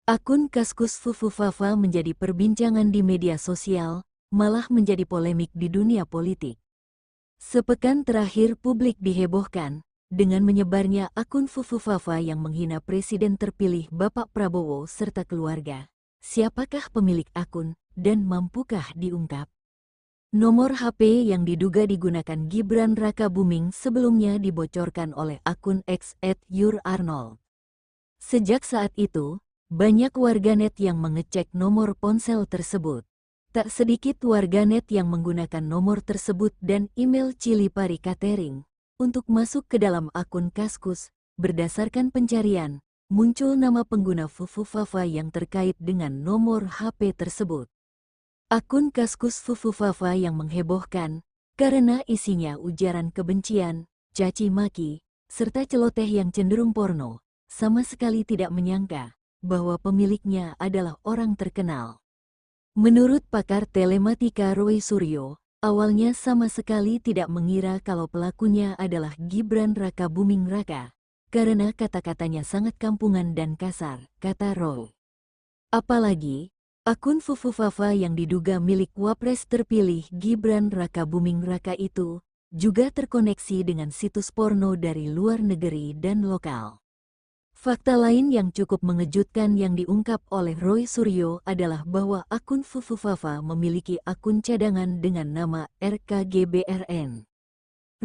Akun Kaskus Fufufafa menjadi perbincangan di media sosial, malah menjadi polemik di dunia politik. Sepekan terakhir publik dihebohkan dengan menyebarnya akun Fufufafa yang menghina Presiden terpilih Bapak Prabowo serta keluarga. Siapakah pemilik akun dan mampukah diungkap? Nomor HP yang diduga digunakan Gibran Rakabuming sebelumnya dibocorkan oleh akun X @yurarnold. Sejak saat itu, banyak warganet yang mengecek nomor ponsel tersebut. Tak sedikit warganet yang menggunakan nomor tersebut dan email Cilipari Catering untuk masuk ke dalam akun Kaskus. Berdasarkan pencarian, muncul nama pengguna Fufufafa yang terkait dengan nomor HP tersebut. Akun Kaskus Fufufafa yang menghebohkan karena isinya ujaran kebencian, caci maki, serta celoteh yang cenderung porno, sama sekali tidak menyangka bahwa pemiliknya adalah orang terkenal. Menurut pakar telematika Roy Suryo, awalnya sama sekali tidak mengira kalau pelakunya adalah Gibran Rakabuming Raka, karena kata-katanya sangat kampungan dan kasar, kata Roy. Apalagi, akun Fufufafa yang diduga milik Wapres terpilih Gibran Rakabuming Raka itu juga terkoneksi dengan situs porno dari luar negeri dan lokal. Fakta lain yang cukup mengejutkan yang diungkap oleh Roy Suryo adalah bahwa akun Fufufafa memiliki akun cadangan dengan nama RKGBRN.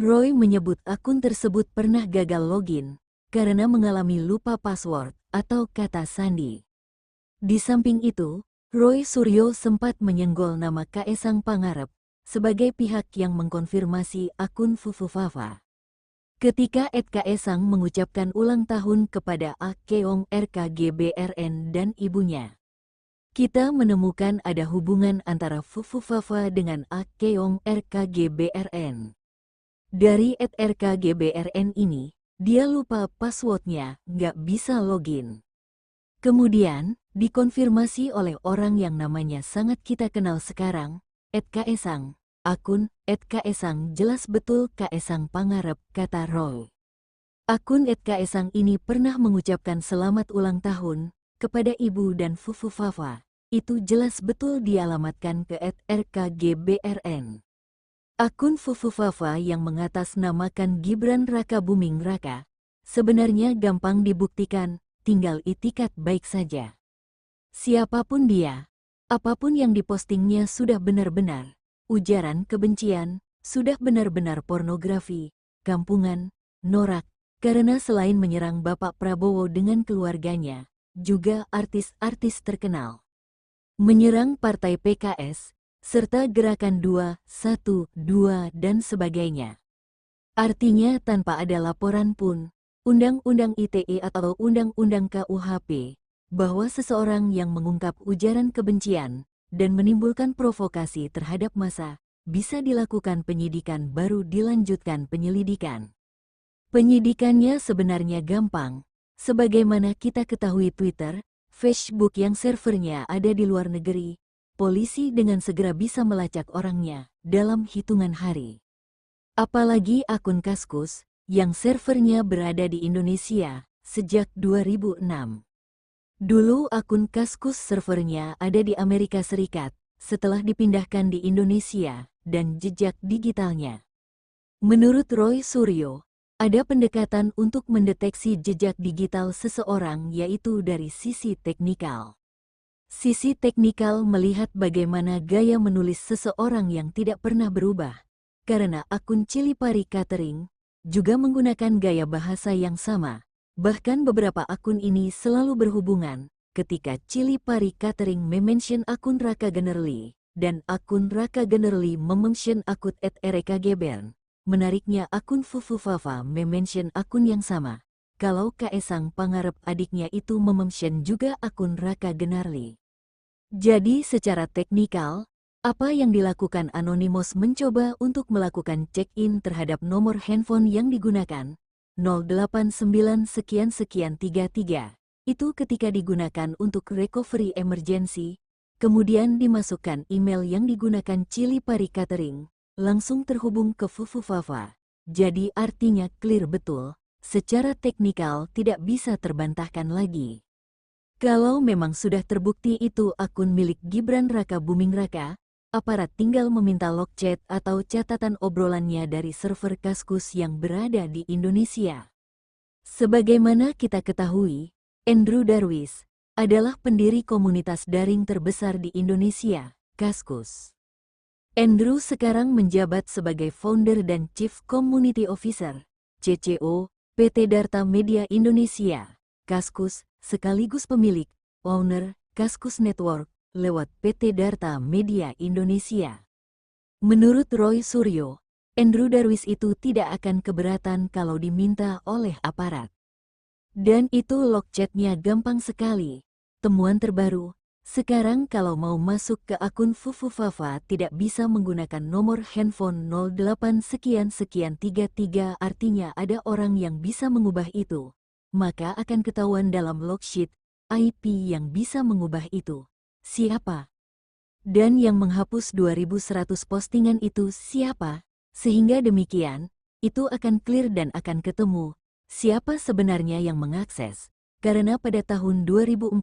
Roy menyebut akun tersebut pernah gagal login karena mengalami lupa password atau kata sandi. Di samping itu, Roy Suryo sempat menyenggol nama Kaesang Pangarep sebagai pihak yang mengkonfirmasi akun Fufufafa. Ketika Kaesang mengucapkan ulang tahun kepada Keong RKGBRN dan ibunya, kita menemukan ada hubungan antara Fufufafa dengan Keong RKGBRN. Dari @RKGBRN ini, dia lupa passwordnya, nggak bisa login. Kemudian, dikonfirmasi oleh orang yang namanya sangat kita kenal sekarang, Kaesang. Akun @Kaesang jelas betul Kaesang Pangarep, kata Roy. Akun @Kaesang ini pernah mengucapkan selamat ulang tahun kepada ibu dan Fufufafa. Itu jelas betul dialamatkan ke @RKGBRN. Akun Fufufafa yang mengatasnamakan Gibran Rakabuming Raka sebenarnya gampang dibuktikan, tinggal itikat baik saja. Siapapun dia, apapun yang dipostingnya sudah benar-benar ujaran kebencian, sudah benar-benar pornografi, kampungan, norak, karena selain menyerang Bapak Prabowo dengan keluarganya, juga artis-artis terkenal. Menyerang Partai PKS, serta Gerakan 212 dan sebagainya. Artinya tanpa ada laporan pun, Undang-Undang ITE atau Undang-Undang KUHP, bahwa seseorang yang mengungkap ujaran kebencian dan menimbulkan provokasi terhadap massa, bisa dilakukan penyidikan baru dilanjutkan penyelidikan. Penyidikannya sebenarnya gampang, sebagaimana kita ketahui Twitter, Facebook yang servernya ada di luar negeri, polisi dengan segera bisa melacak orangnya dalam hitungan hari. Apalagi akun Kaskus, yang servernya berada di Indonesia sejak 2006. Dulu akun Kaskus servernya ada di Amerika Serikat, setelah dipindahkan di Indonesia, dan jejak digitalnya. Menurut Roy Suryo, ada pendekatan untuk mendeteksi jejak digital seseorang yaitu dari sisi teknikal. Sisi teknikal melihat bagaimana gaya menulis seseorang yang tidak pernah berubah, karena akun Cilipari Catering juga menggunakan gaya bahasa yang sama. Bahkan beberapa akun ini selalu berhubungan ketika Cilipari Catering memention akun Raka Generli dan akun Raka Generli memention akun @RKGBRN. Menariknya akun Fufufafa memention akun yang sama. Kalau Kaesang Pangarep adiknya itu memention juga akun Raka Generli. Jadi secara teknikal, apa yang dilakukan Anonymous mencoba untuk melakukan check-in terhadap nomor handphone yang digunakan, 089 sekian-sekian 33. Itu ketika digunakan untuk recovery emergency, kemudian dimasukkan email yang digunakan Cilipari Catering, langsung terhubung ke Fufufafa. Jadi artinya clear betul, secara teknikal tidak bisa terbantahkan lagi. Kalau memang sudah terbukti itu akun milik Gibran Raka Buming Raka, aparat tinggal meminta log chat atau catatan obrolannya dari server Kaskus yang berada di Indonesia. Sebagaimana kita ketahui, Andrew Darwis adalah pendiri komunitas daring terbesar di Indonesia, Kaskus. Andrew sekarang menjabat sebagai founder dan Chief Community Officer, CCO, PT Dharta Media Indonesia, Kaskus, sekaligus pemilik, owner, Kaskus Network, lewat PT Dharta Media Indonesia. Menurut Roy Suryo, Andrew Darwis itu tidak akan keberatan kalau diminta oleh aparat. Dan itu log chatnya gampang sekali. Temuan terbaru, sekarang kalau mau masuk ke akun Fufufafa tidak bisa menggunakan nomor handphone 08 sekian sekian 33, artinya ada orang yang bisa mengubah itu. Maka akan ketahuan dalam logsheet IP yang bisa mengubah itu. Siapa? Dan yang menghapus 2100 postingan itu siapa? Sehingga demikian, itu akan clear dan akan ketemu siapa sebenarnya yang mengakses. Karena pada tahun 2014,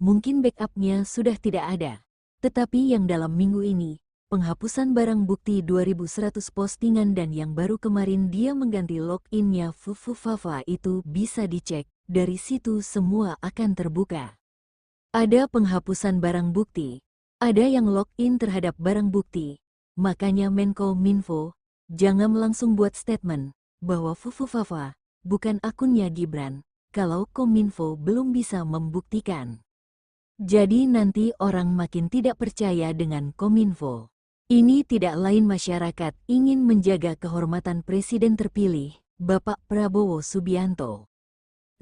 mungkin backupnya sudah tidak ada. Tetapi yang dalam minggu ini, penghapusan barang bukti 2100 postingan dan yang baru kemarin dia mengganti login-nya Fufufafa itu bisa dicek, dari situ semua akan terbuka. Ada penghapusan barang bukti, ada yang login terhadap barang bukti, makanya Menkominfo jangan langsung buat statement bahwa Fufufafa bukan akunnya Gibran, kalau Kominfo belum bisa membuktikan. Jadi nanti orang makin tidak percaya dengan Kominfo. Ini tidak lain masyarakat ingin menjaga kehormatan Presiden terpilih, Bapak Prabowo Subianto.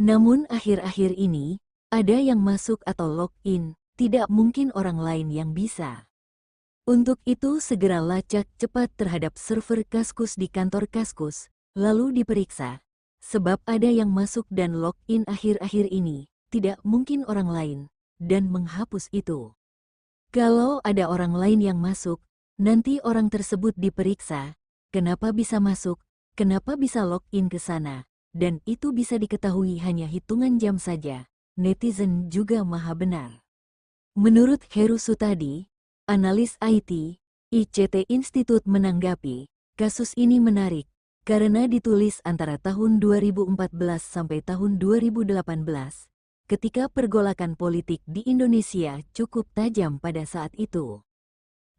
Namun akhir-akhir ini, ada yang masuk atau login, tidak mungkin orang lain yang bisa. Untuk itu segera lacak cepat terhadap server Kaskus di kantor Kaskus, lalu diperiksa. Sebab ada yang masuk dan login akhir-akhir ini, tidak mungkin orang lain, dan menghapus itu. Kalau ada orang lain yang masuk, nanti orang tersebut diperiksa, kenapa bisa masuk, kenapa bisa login ke sana, dan itu bisa diketahui hanya hitungan jam saja. Netizen juga maha benar. Menurut Heru Sutadi, analis IT, ICT Institute menanggapi, kasus ini menarik, karena ditulis antara tahun 2014 sampai tahun 2018, ketika pergolakan politik di Indonesia cukup tajam pada saat itu.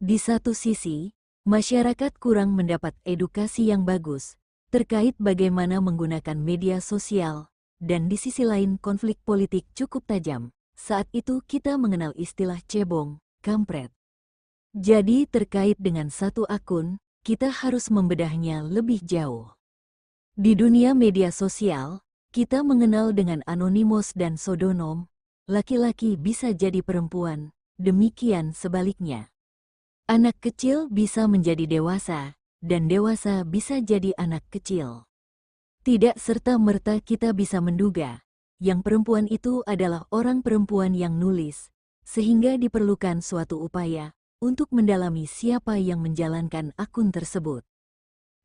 Di satu sisi, masyarakat kurang mendapat edukasi yang bagus terkait bagaimana menggunakan media sosial, dan di sisi lain konflik politik cukup tajam. Saat itu kita mengenal istilah cebong, kampret. Jadi terkait dengan satu akun, kita harus membedahnya lebih jauh. Di dunia media sosial, kita mengenal dengan anonymous dan pseudonym, laki-laki bisa jadi perempuan, demikian sebaliknya. Anak kecil bisa menjadi dewasa, dan dewasa bisa jadi anak kecil. Tidak serta-merta kita bisa menduga, yang perempuan itu adalah orang perempuan yang nulis, sehingga diperlukan suatu upaya untuk mendalami siapa yang menjalankan akun tersebut.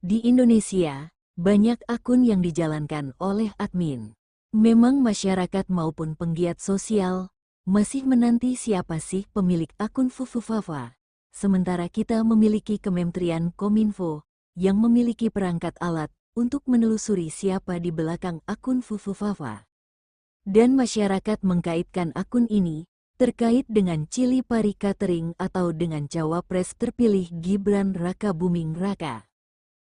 Di Indonesia, banyak akun yang dijalankan oleh admin. Memang masyarakat maupun penggiat sosial masih menanti siapa sih pemilik akun Fufufafa. Sementara kita memiliki Kementerian Kominfo yang memiliki perangkat alat untuk menelusuri siapa di belakang akun Fufufafa. Dan masyarakat mengkaitkan akun ini terkait dengan Chili Pari Catering atau dengan cawapres terpilih Gibran Raka Buming Raka.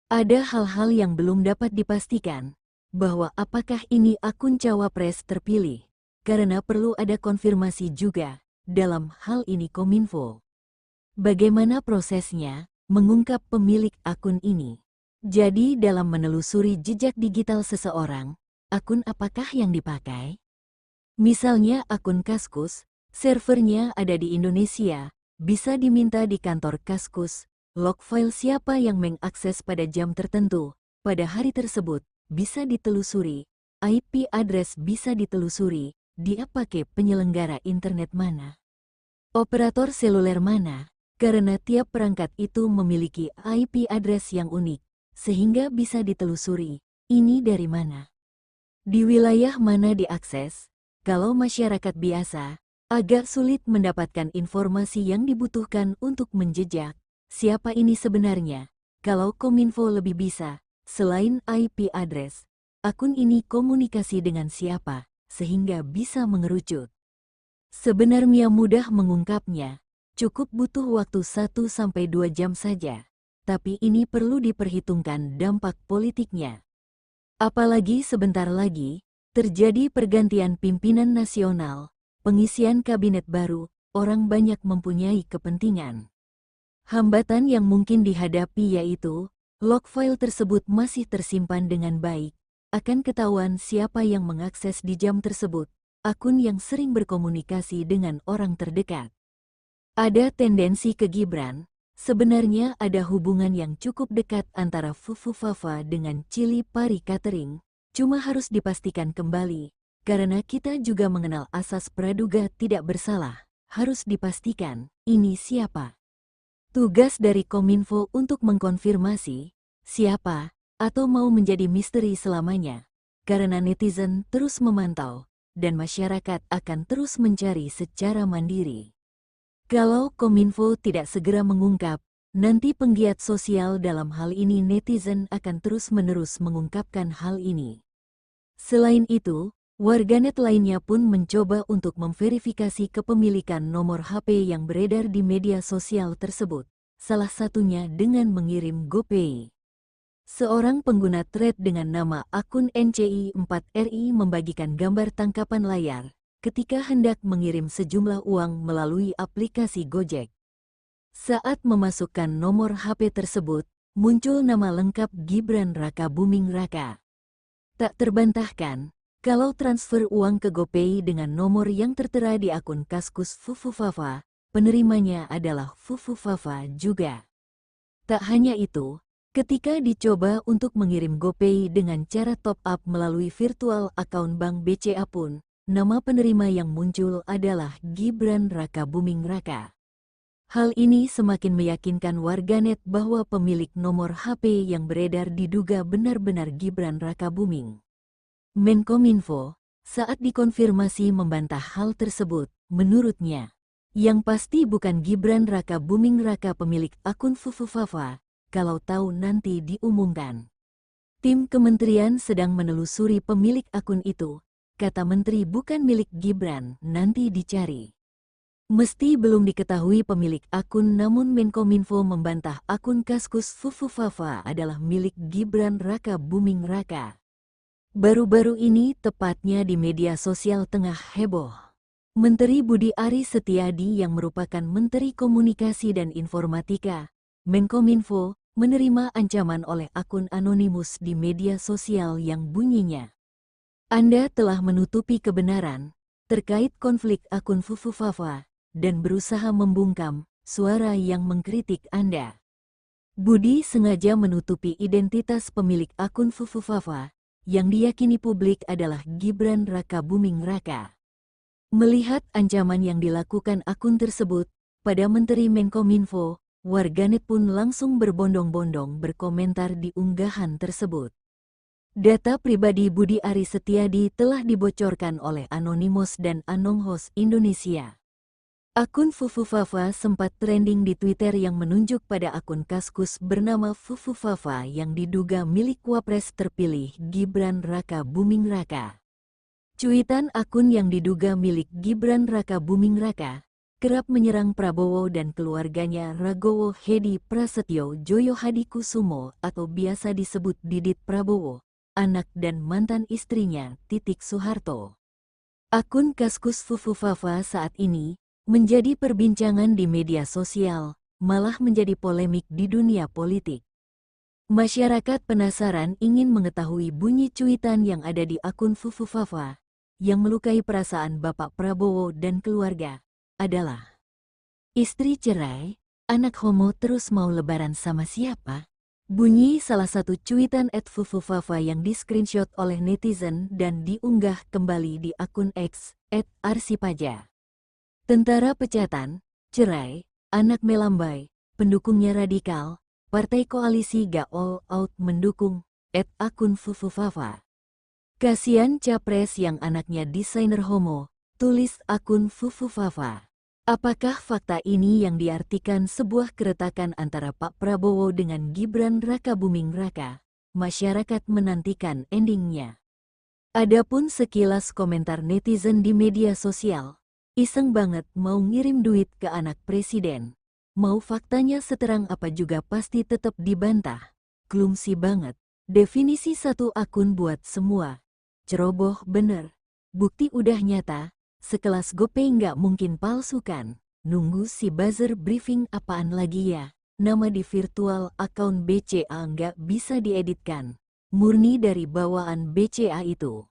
Ada hal-hal yang belum dapat dipastikan, bahwa apakah ini akun cawapres terpilih, karena perlu ada konfirmasi juga dalam hal ini Kominfo. Bagaimana prosesnya mengungkap pemilik akun ini? Jadi dalam menelusuri jejak digital seseorang, akun apakah yang dipakai? Misalnya akun Kaskus, servernya ada di Indonesia, bisa diminta di kantor Kaskus, log file siapa yang mengakses pada jam tertentu, pada hari tersebut, bisa ditelusuri, IP address bisa ditelusuri, dia pakai penyelenggara internet mana, operator seluler mana, karena tiap perangkat itu memiliki IP address yang unik, sehingga bisa ditelusuri, ini dari mana, di wilayah mana diakses, Kalau masyarakat biasa, agak sulit mendapatkan informasi yang dibutuhkan untuk menjejak siapa ini sebenarnya. Kalau Kominfo lebih bisa, selain IP address, akun ini komunikasi dengan siapa, sehingga bisa mengerucut. Sebenarnya mudah mengungkapnya, cukup butuh waktu 1-2 jam saja. Tapi ini perlu diperhitungkan dampak politiknya. Apalagi sebentar lagi, terjadi pergantian pimpinan nasional, pengisian kabinet baru, orang banyak mempunyai kepentingan. Hambatan yang mungkin dihadapi yaitu, log file tersebut masih tersimpan dengan baik, akan ketahuan siapa yang mengakses di jam tersebut, akun yang sering berkomunikasi dengan orang terdekat. Ada tendensi ke Gibran. Sebenarnya ada hubungan yang cukup dekat antara Fufu Fafa dengan Chili Pari Catering, cuma harus dipastikan kembali, karena kita juga mengenal asas praduga tidak bersalah, harus dipastikan, ini siapa. Tugas dari Kominfo untuk mengkonfirmasi, siapa, atau mau menjadi misteri selamanya, karena netizen terus memantau, dan masyarakat akan terus mencari secara mandiri. Kalau Kominfo tidak segera mengungkap, nanti penggiat sosial dalam hal ini netizen akan terus-menerus mengungkapkan hal ini. Selain itu, warganet lainnya pun mencoba untuk memverifikasi kepemilikan nomor HP yang beredar di media sosial tersebut, salah satunya dengan mengirim GoPay. Seorang pengguna thread dengan nama akun NCI4RI membagikan gambar tangkapan layar ketika hendak mengirim sejumlah uang melalui aplikasi Gojek. Saat memasukkan nomor HP tersebut, muncul nama lengkap Gibran Raka Buming Raka. Tak terbantahkan, kalau transfer uang ke GoPay dengan nomor yang tertera di akun Kaskus Fufu Fafa, penerimanya adalah Fufu Fafa juga. Tak hanya itu, ketika dicoba untuk mengirim GoPay dengan cara top up melalui virtual account Bank BCA pun, nama penerima yang muncul adalah Gibran Raka Buming Raka. Hal ini semakin meyakinkan warganet bahwa pemilik nomor HP yang beredar diduga benar-benar Gibran Raka Buming. Menkominfo, saat dikonfirmasi membantah hal tersebut, menurutnya, yang pasti bukan Gibran Raka Buming Raka pemilik akun Fufu Fafa, kalau tahu nanti diumumkan. Tim kementerian sedang menelusuri pemilik akun itu. Kata menteri bukan milik Gibran, nanti dicari. Mesti belum diketahui pemilik akun namun Menkominfo membantah akun Kaskus Fufu Fafa adalah milik Gibran Raka Buming Raka. Baru-baru ini tepatnya di media sosial tengah heboh. Menteri Budi Ari Setiadi yang merupakan Menteri Komunikasi dan Informatika, Menkominfo, menerima ancaman oleh akun anonimus di media sosial yang bunyinya, Anda telah menutupi kebenaran terkait konflik akun Fufu Fafa dan berusaha membungkam suara yang mengkritik Anda. Budi sengaja menutupi identitas pemilik akun Fufu Fafa yang diyakini publik adalah Gibran Raka Buming Raka. Melihat ancaman yang dilakukan akun tersebut pada Menteri Menkominfo, warganet pun langsung berbondong-bondong berkomentar di unggahan tersebut. Data pribadi Budi Ari Setiadi telah dibocorkan oleh Anonymous dan Anonghos Indonesia. Akun Fufu Fafa sempat trending di Twitter yang menunjuk pada akun Kaskus bernama Fufu Fafa yang diduga milik Wapres terpilih Gibran Raka Buming Raka. Cuitan akun yang diduga milik Gibran Raka Buming Raka kerap menyerang Prabowo dan keluarganya Ragowo Hedi Prasetyo Joyo Hadikusumo atau biasa disebut Didit Prabowo, anak dan mantan istrinya Titik Soeharto. Akun Kaskus Fufu Fafa saat ini menjadi perbincangan di media sosial, malah menjadi polemik di dunia politik. Masyarakat penasaran ingin mengetahui bunyi cuitan yang ada di akun Fufu Fafa, yang melukai perasaan Bapak Prabowo dan keluarga, adalah istri cerai, anak homo terus mau lebaran sama siapa? Bunyi salah satu cuitan @Fufu Fafa yang di-screenshot oleh netizen dan diunggah kembali di akun X @arsipaja. Tentara pecatan, cerai, anak melambai, pendukungnya radikal, partai koalisi gak all out mendukung, akun Fufu Fafa. Kasian capres yang anaknya desainer homo, tulis akun Fufufafa. Apakah fakta ini yang diartikan sebuah keretakan antara Pak Prabowo dengan Gibran Rakabuming Raka? Masyarakat menantikan endingnya. Adapun sekilas komentar netizen di media sosial, iseng banget mau ngirim duit ke anak presiden. Mau faktanya seterang apa juga pasti tetap dibantah. Klungsi banget. Definisi satu akun buat semua. Ceroboh bener. Bukti udah nyata, sekelas GoPay nggak mungkin palsukan. Nunggu si buzzer briefing apaan lagi ya? Nama di virtual account BCA nggak bisa dieditkan. Murni dari bawaan BCA itu.